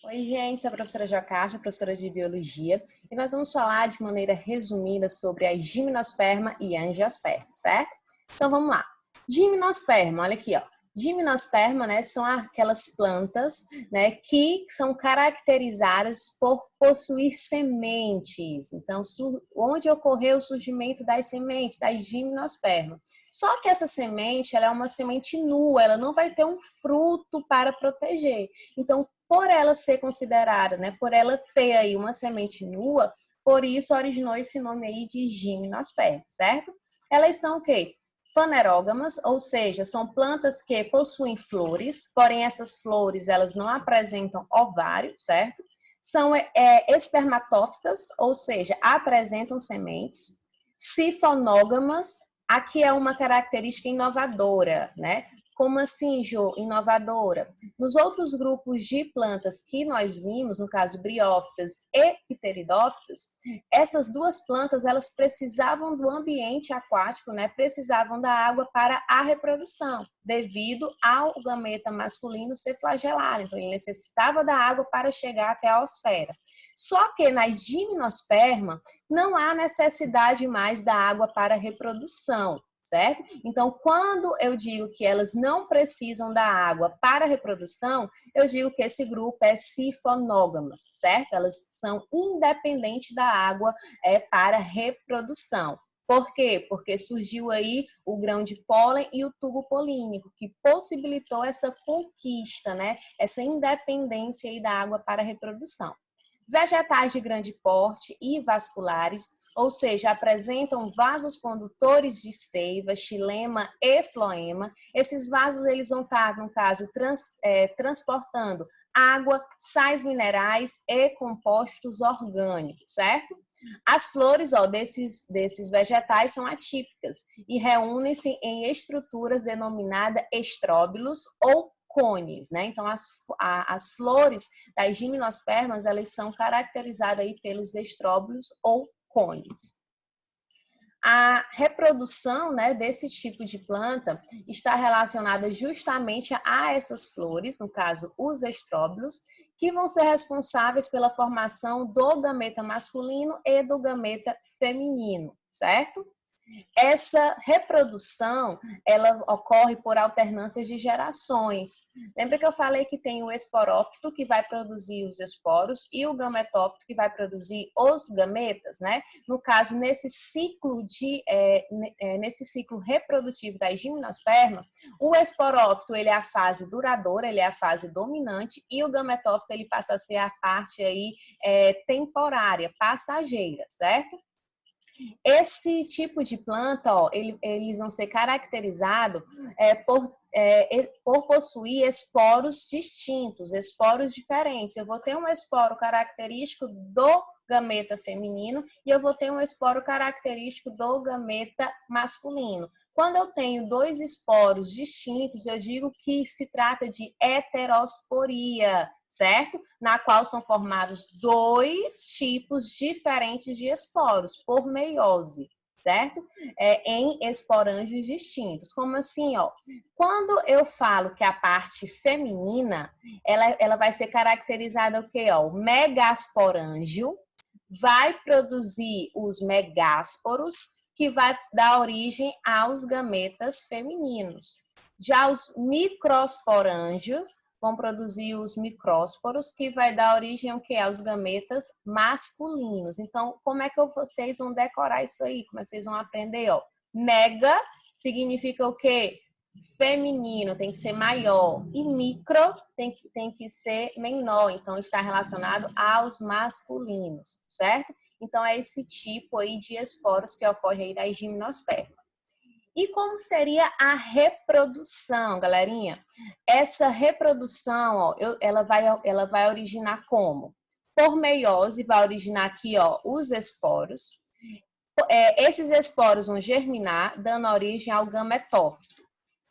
Oi, gente, sou a professora Jocasta, professora de Biologia, e nós vamos falar de maneira resumida sobre as gimnosperma e angiosperma, certo? Então, vamos lá. Gimnosperma, olha aqui, ó. Gimnosperma, né, são aquelas plantas, né, que são caracterizadas por possuir sementes. Então, onde ocorreu o surgimento das sementes, das gimnosperma. Só que essa semente, ela é uma semente nua, ela não vai ter um fruto para proteger. Então, por ela ser considerada, né, por ela ter aí uma semente nua, por isso originou esse nome aí de gimnosperma, certo? Elas são o quê? Fanerógamas, ou seja, são plantas que possuem flores, porém essas flores elas não apresentam ovário, certo? São espermatófitas, ou seja, apresentam sementes. Sifonógamas, aqui é uma característica inovadora, né? Como assim, Jo, inovadora? Nos outros grupos de plantas que nós vimos, no caso briófitas e pteridófitas, essas duas plantas elas precisavam do ambiente aquático, né? Precisavam da água para a reprodução, devido ao gameta masculino ser flagelado. Então, ele necessitava da água para chegar até a osfera. Só que nas gimnosperma não há necessidade mais da água para a reprodução. Certo? Então, quando eu digo que elas não precisam da água para a reprodução, eu digo que esse grupo é sifonógamas, certo? Elas são independentes da água para reprodução. Por quê? Porque surgiu aí o grão de pólen e o tubo polínico, que possibilitou essa conquista, né? Essa independência aí da água para a reprodução. Vegetais de grande porte e vasculares, ou seja, apresentam vasos condutores de seiva, xilema e floema. Esses vasos eles vão estar, no caso, transportando água, sais minerais e compostos orgânicos, certo? As flores desses vegetais são atípicas e reúnem-se em estruturas denominadas estróbilos ou cones, né? Então, as flores das gimnospermas, elas são caracterizadas aí pelos estróbilos ou cones. A reprodução, né, desse tipo de planta está relacionada justamente a essas flores, no caso, os estróbilos, que vão ser responsáveis pela formação do gameta masculino e do gameta feminino, certo? Essa reprodução, ela ocorre por alternâncias de gerações. Lembra que eu falei que tem o esporófito, que vai produzir os esporos, e o gametófito, que vai produzir os gametas, né? No caso, nesse ciclo reprodutivo da gimnosperma, o esporófito, ele é a fase duradoura, ele é a fase dominante, e o gametófito, ele passa a ser a parte aí temporária, passageira, certo? Esse tipo de planta, ó, eles vão ser caracterizados por possuir esporos distintos, esporos diferentes. Eu vou ter um esporo característico do gameta feminino e eu vou ter um esporo característico do gameta masculino. Quando eu tenho dois esporos distintos, eu digo que se trata de heterosporia, certo? Na qual são formados dois tipos diferentes de esporos, por meiose, certo? Em esporângios distintos. Como assim, ó? Quando eu falo que a parte feminina, ela vai ser caracterizada o quê? Ó? O megasporângio vai produzir os megásporos, que vai dar origem aos gametas femininos. Já os microsporângios vão produzir os micrósporos, que vai dar origem ao que? Aos gametas masculinos. Então, como é que vocês vão decorar isso aí? Como é que vocês vão aprender? Ó? Mega significa o quê? Feminino, tem que ser maior. E micro tem que ser menor. Então, está relacionado aos masculinos, certo? Então, é esse tipo aí de esporos que ocorre aí da gimnosperma. E como seria a reprodução, galerinha? Essa reprodução, ó, ela vai originar como? Por meiose, vai originar aqui, ó, os esporos. Esses esporos vão germinar, dando origem ao gametófito.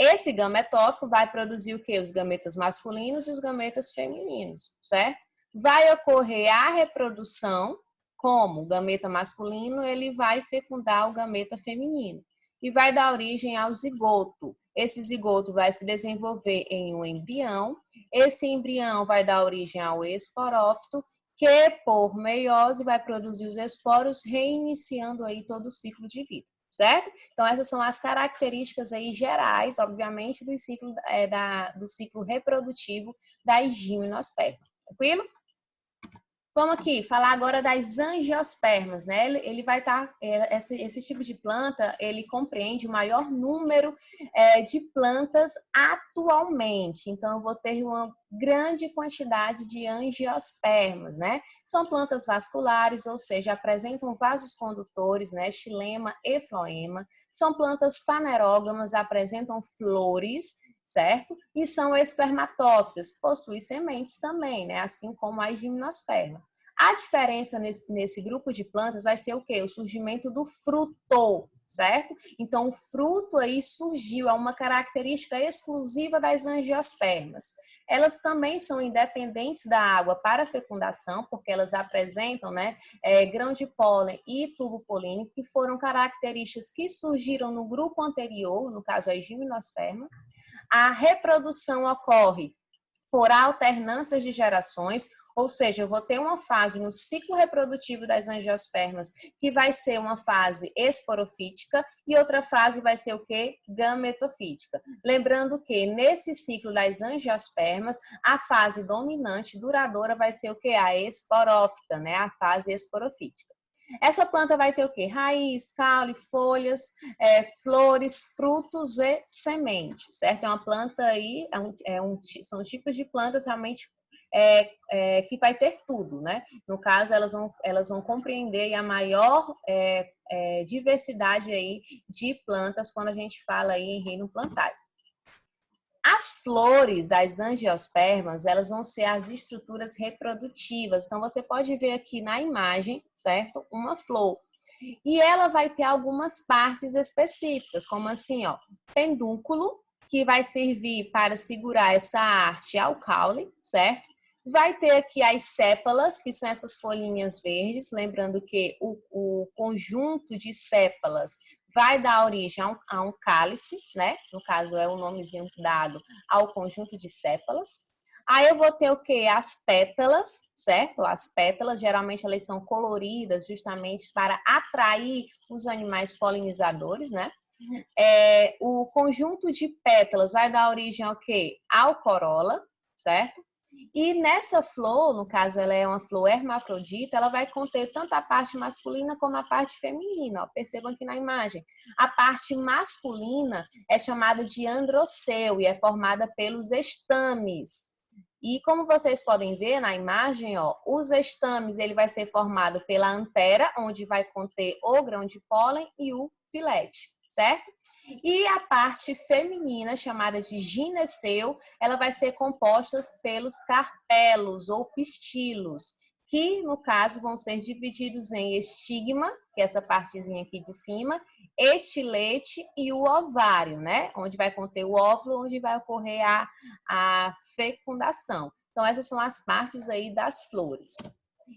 Esse gametófito vai produzir o quê? Os gametas masculinos e os gametas femininos, certo? Vai ocorrer a reprodução, como o gameta masculino, ele vai fecundar o gameta feminino e vai dar origem ao zigoto. esse zigoto vai se desenvolver em um embrião, esse embrião vai dar origem ao esporófito, que por meiose vai produzir os esporos, reiniciando aí todo o ciclo de vida, certo? Então essas são as características aí gerais, obviamente, do ciclo reprodutivo das gimnospermas, tranquilo? Vamos aqui falar agora das angiospermas, né? Ele vai estar, esse tipo de planta, ele compreende o maior número de plantas atualmente. Então, eu vou ter uma grande quantidade de angiospermas, né? São plantas vasculares, ou seja, apresentam vasos condutores, né? Xilema e floema. São plantas fanerógamas, apresentam flores, certo? E são espermatófitas, possuem sementes também, né? Assim como as gimnospermas. A diferença nesse grupo de plantas vai ser o quê? O surgimento do fruto, certo? Então, o fruto aí surgiu, é uma característica exclusiva das angiospermas. Elas também são independentes da água para fecundação, porque elas apresentam, né, grão de pólen e tubo polínico, que foram características que surgiram no grupo anterior, no caso, as gimnospermas. A reprodução ocorre por alternâncias de gerações, ou seja, eu vou ter uma fase no ciclo reprodutivo das angiospermas que vai ser uma fase esporofítica e outra fase vai ser o quê? Gametofítica. Lembrando que nesse ciclo das angiospermas, a fase dominante, duradoura, vai ser o quê? A esporófita, né? A fase esporofítica. Essa planta vai ter o quê? Raiz, caule, folhas, flores, frutos e sementes, certo? É uma planta aí, são tipos de plantas realmente que vai ter tudo, né? No caso, elas vão compreender a maior diversidade aí de plantas quando a gente fala aí em reino plantário. As flores das angiospermas, elas vão ser as estruturas reprodutivas. Então, você pode ver aqui na imagem, certo? Uma flor. E ela vai ter algumas partes específicas, como assim, ó, pedúnculo, que vai servir para segurar essa haste ao caule, certo? Vai ter aqui as sépalas, que são essas folhinhas verdes, lembrando que o conjunto de sépalas vai dar origem a um cálice, né? No caso, é o nomezinho dado ao conjunto de sépalas. Aí eu vou ter o quê? As pétalas, certo? As pétalas, geralmente, elas são coloridas justamente para atrair os animais polinizadores, né? O conjunto de pétalas vai dar origem ao quê? Ao corola, certo? E nessa flor, no caso ela é uma flor hermafrodita, ela vai conter tanto a parte masculina como a parte feminina. Ó, percebam aqui na imagem. A parte masculina é chamada de androceu e é formada pelos estames. E como vocês podem ver na imagem, ó, os estames ele vai ser formado pela antera, onde vai conter o grão de pólen e o filete, certo? E a parte feminina, chamada de gineceu, ela vai ser composta pelos carpelos ou pistilos, que no caso vão ser divididos em estigma, que é essa partezinha aqui de cima, estilete e o ovário, né? Onde vai conter o óvulo, onde vai ocorrer a fecundação. Então, essas são as partes aí das flores.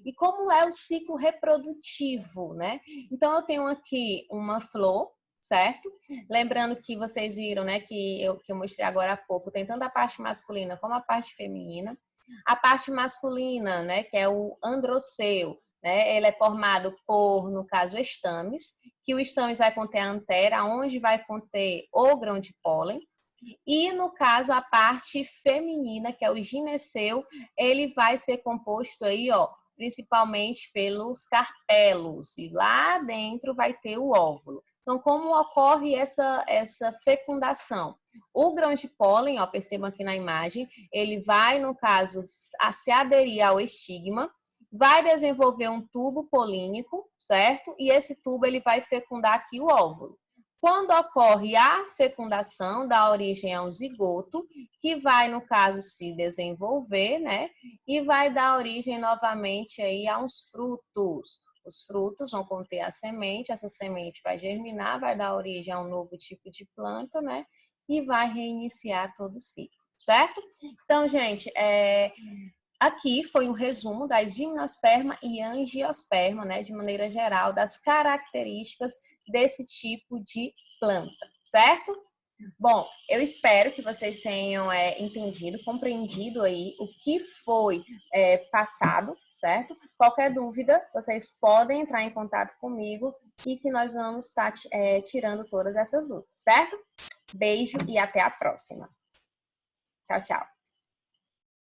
E como é o ciclo reprodutivo, né? Então, eu tenho aqui uma flor, certo? Lembrando que vocês viram, né, que eu mostrei agora há pouco, tem tanto a parte masculina como a parte feminina. A parte masculina, né, que é o androceu, né, ele é formado por, no caso, estames, que o estames vai conter a antera, onde vai conter o grão de pólen. E, no caso, a parte feminina, que é o gineceu, ele vai ser composto aí, ó, principalmente pelos carpelos, e lá dentro vai ter o óvulo. Então, como ocorre essa fecundação? O grão de pólen, ó, percebam aqui na imagem, ele vai, no caso, se aderir ao estigma, vai desenvolver um tubo polínico, certo? E esse tubo ele vai fecundar aqui o óvulo. Quando ocorre a fecundação, dá origem a um zigoto, que vai, no caso, se desenvolver, né? E vai dar origem novamente aí a uns frutos. Os frutos vão conter a semente, essa semente vai germinar, vai dar origem a um novo tipo de planta, né? E vai reiniciar todo o ciclo, certo? Então, gente, aqui foi um resumo da gimnosperma e angiosperma, né, de maneira geral, das características desse tipo de planta, certo? Bom, eu espero que vocês tenham entendido, compreendido aí o que foi passado, certo? Qualquer dúvida, vocês podem entrar em contato comigo e que nós vamos estar tirando todas essas dúvidas, certo? Beijo e até a próxima. Tchau, tchau.